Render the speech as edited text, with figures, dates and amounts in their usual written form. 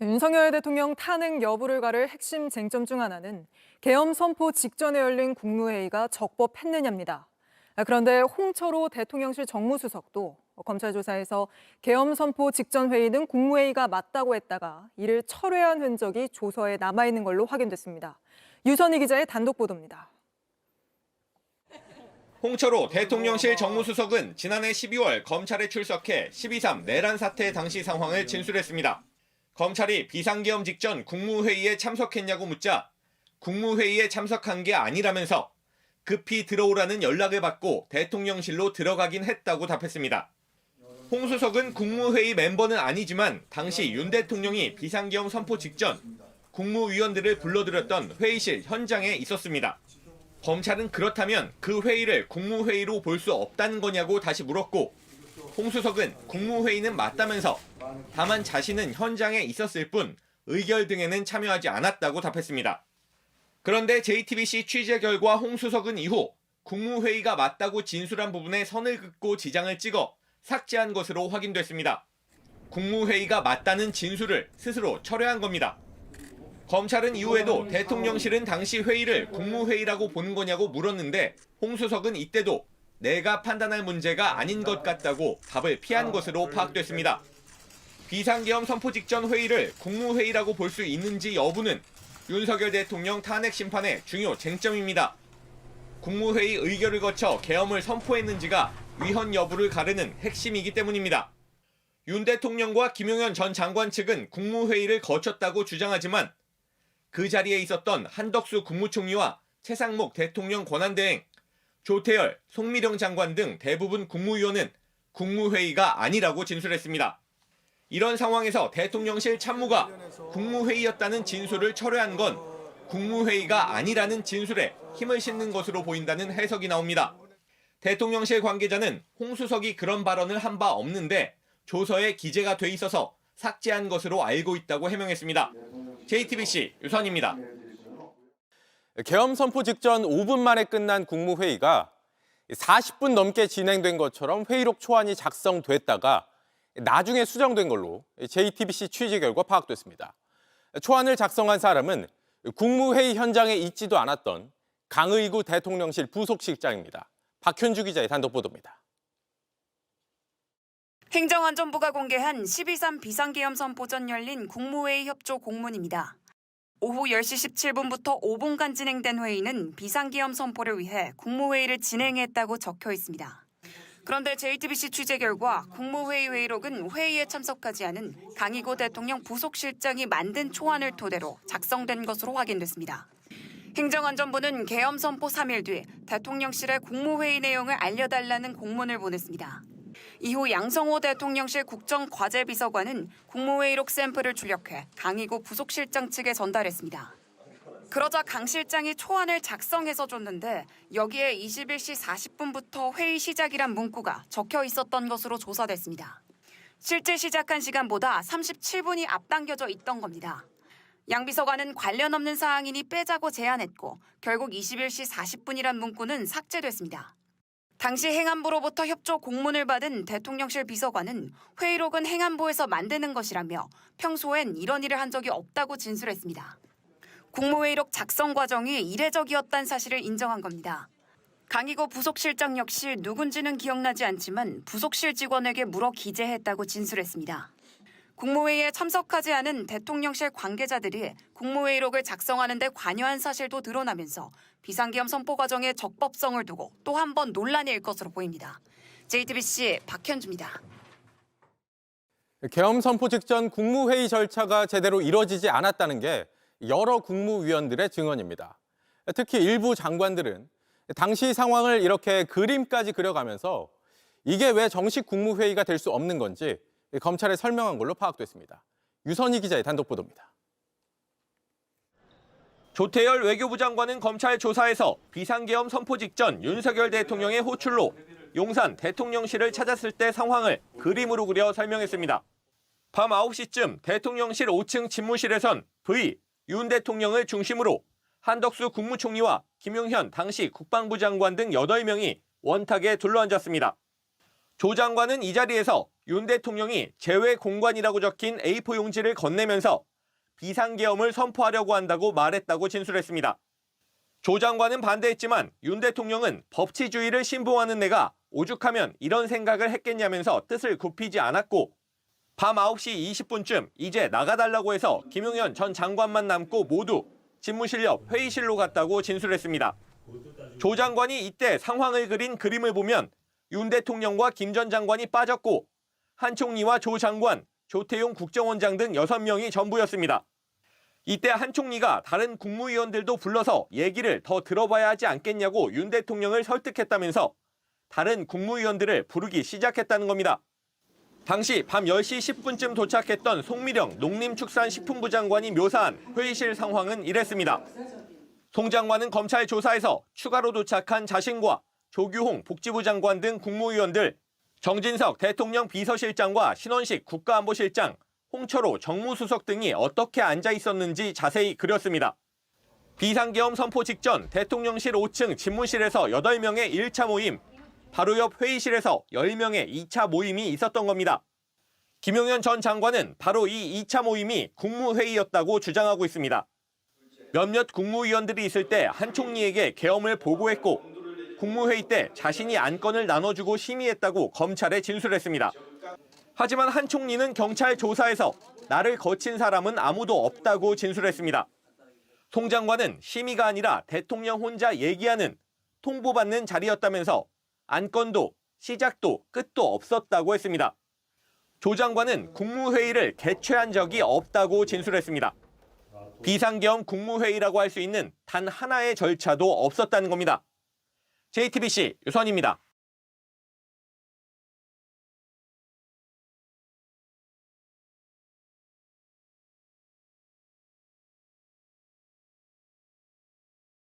윤석열 대통령 탄핵 여부를 가를 핵심 쟁점 중 하나는 계엄 선포 직전에 열린 국무회의가 적법했느냐입니다. 그런데 홍철호 대통령실 정무수석도 검찰 조사에서 계엄 선포 직전 회의는 국무회의가 맞다고 했다가 이를 철회한 흔적이 조서에 남아있는 걸로 확인됐습니다. 유선희 기자의 단독 보도입니다. 홍철호 대통령실 정무수석은 지난해 12월 검찰에 출석해 12.3 내란 사태 당시 상황을 진술했습니다. 검찰이 비상계엄 직전 국무회의에 참석했냐고 묻자 국무회의에 참석한 게 아니라면서 급히 들어오라는 연락을 받고 대통령실로 들어가긴 했다고 답했습니다. 홍 수석은 국무회의 멤버는 아니지만 당시 윤 대통령이 비상계엄 선포 직전 국무위원들을 불러들였던 회의실 현장에 있었습니다. 검찰은 그렇다면 그 회의를 국무회의로 볼 수 없다는 거냐고 다시 물었고 홍 수석은 국무회의는 맞다면서 다만 자신은 현장에 있었을 뿐 의결 등에는 참여하지 않았다고 답했습니다. 그런데 JTBC 취재 결과 홍 수석은 이후 국무회의가 맞다고 진술한 부분에 선을 긋고 지장을 찍어 삭제한 것으로 확인됐습니다. 국무회의가 맞다는 진술을 스스로 철회한 겁니다. 검찰은 이후에도 대통령실은 당시 회의를 국무회의라고 보는 거냐고 물었는데 홍 수석은 이때도 내가 판단할 문제가 아닌 것 같다고 답을 피한 것으로 파악됐습니다. 비상계엄 선포 직전 회의를 국무회의라고 볼 수 있는지 여부는 윤석열 대통령 탄핵 심판의 중요 쟁점입니다. 국무회의 의결을 거쳐 계엄을 선포했는지가 위헌 여부를 가르는 핵심이기 때문입니다. 윤 대통령과 김용현 전 장관 측은 국무회의를 거쳤다고 주장하지만 그 자리에 있었던 한덕수 국무총리와 최상목 대통령 권한대행, 조태열, 송미령 장관 등 대부분 국무위원은 국무회의가 아니라고 진술했습니다. 이런 상황에서 대통령실 참모가 국무회의였다는 진술을 철회한 건 국무회의가 아니라는 진술에 힘을 싣는 것으로 보인다는 해석이 나옵니다. 대통령실 관계자는 홍 수석이 그런 발언을 한 바 없는데 조서에 기재가 돼 있어서 삭제한 것으로 알고 있다고 해명했습니다. JTBC 유선입니다. 계엄 선포 직전 5분 만에 끝난 국무회의가 40분 넘게 진행된 것처럼 회의록 초안이 작성됐다가 나중에 수정된 걸로 JTBC 취재 결과 파악됐습니다. 초안을 작성한 사람은 국무회의 현장에 있지도 않았던 강의구 대통령실 부속실장입니다. 박현주 기자의 단독 보도입니다. 행정안전부가 공개한 12.3 비상계엄 선포 전 열린 국무회의 협조 공문입니다. 오후 10시 17분부터 5분간 진행된 회의는 비상계엄 선포를 위해 국무회의를 진행했다고 적혀 있습니다. 그런데 JTBC 취재 결과 국무회의 회의록은 회의에 참석하지 않은 강의구 대통령 부속실장이 만든 초안을 토대로 작성된 것으로 확인됐습니다. 행정안전부는 계엄 선포 3일 뒤 대통령실에 국무회의 내용을 알려달라는 공문을 보냈습니다. 이후 양성호 대통령실 국정과제비서관은 국무회의록 샘플을 출력해 강의구 부속실장 측에 전달했습니다. 그러자 강 실장이 초안을 작성해서 줬는데 여기에 21시 40분부터 회의 시작이란 문구가 적혀 있었던 것으로 조사됐습니다. 실제 시작한 시간보다 37분이 앞당겨져 있던 겁니다. 양 비서관은 관련 없는 사항이니 빼자고 제안했고 결국 21시 40분이란 문구는 삭제됐습니다. 당시 행안부로부터 협조 공문을 받은 대통령실 비서관은 회의록은 행안부에서 만드는 것이라며 평소엔 이런 일을 한 적이 없다고 진술했습니다. 국무회의록 작성 과정이 이례적이었다는 사실을 인정한 겁니다. 강의구 부속실장 역시 누군지는 기억나지 않지만 부속실 직원에게 물어 기재했다고 진술했습니다. 국무회의에 참석하지 않은 대통령실 관계자들이 국무회의록을 작성하는 데 관여한 사실도 드러나면서 비상계엄 선포 과정의 적법성을 두고 또 한 번 논란이 일 것으로 보입니다. JTBC 박현주입니다. 계엄 선포 직전 국무회의 절차가 제대로 이뤄지지 않았다는 게 여러 국무위원들의 증언입니다. 특히 일부 장관들은 당시 상황을 이렇게 그림까지 그려가면서 이게 왜 정식 국무회의가 될 수 없는 건지 검찰에 설명한 걸로 파악됐습니다. 유선희 기자의 단독 보도입니다. 조태열 외교부 장관은 검찰 조사에서 비상계엄 선포 직전 윤석열 대통령의 호출로 용산 대통령실을 찾았을 때 상황을 그림으로 그려 설명했습니다. 밤 9시쯤 대통령실 5층 집무실에선 윤 대통령을 중심으로 한덕수 국무총리와 김용현 당시 국방부 장관 등 8명이 원탁에 둘러앉았습니다. 조 장관은 이 자리에서 윤 대통령이 재외 공관이라고 적힌 A4 용지를 건네면서 비상계엄을 선포하려고 한다고 말했다고 진술했습니다. 조 장관은 반대했지만 윤 대통령은 법치주의를 신봉하는 내가 오죽하면 이런 생각을 했겠냐면서 뜻을 굽히지 않았고 밤 9시 20분쯤 이제 나가달라고 해서 김용현 전 장관만 남고 모두 집무실 옆 회의실로 갔다고 진술했습니다. 조 장관이 이때 상황을 그린 그림을 보면 윤 대통령과 김 전 장관이 빠졌고 한 총리와 조 장관, 조태용 국정원장 등 6명이 전부였습니다. 이때 한 총리가 다른 국무위원들도 불러서 얘기를 더 들어봐야 하지 않겠냐고 윤 대통령을 설득했다면서 다른 국무위원들을 부르기 시작했다는 겁니다. 당시 밤 10시 10분쯤 도착했던 송미령 농림축산식품부 장관이 묘사한 회의실 상황은 이랬습니다. 송 장관은 검찰 조사에서 추가로 도착한 자신과 조규홍 복지부 장관 등 국무위원들, 정진석 대통령 비서실장과 신원식 국가안보실장, 홍철호 정무수석 등이 어떻게 앉아 있었는지 자세히 그렸습니다. 비상계엄 선포 직전 대통령실 5층 집무실에서 8명의 1차 모임, 바로 옆 회의실에서 10명의 2차 모임이 있었던 겁니다. 김용현 전 장관은 바로 이 2차 모임이 국무회의였다고 주장하고 있습니다. 몇몇 국무위원들이 있을 때 한 총리에게 계엄을 보고했고 국무회의 때 자신이 안건을 나눠주고 심의했다고 검찰에 진술했습니다. 하지만 한 총리는 경찰 조사에서 나를 거친 사람은 아무도 없다고 진술했습니다. 송 장관은 심의가 아니라 대통령 혼자 얘기하는 통보받는 자리였다면서 안건도 시작도 끝도 없었다고 했습니다. 조 장관은 국무회의를 개최한 적이 없다고 진술했습니다. 비상계엄 국무회의라고 할 수 있는 단 하나의 절차도 없었다는 겁니다. JTBC 유선입니다.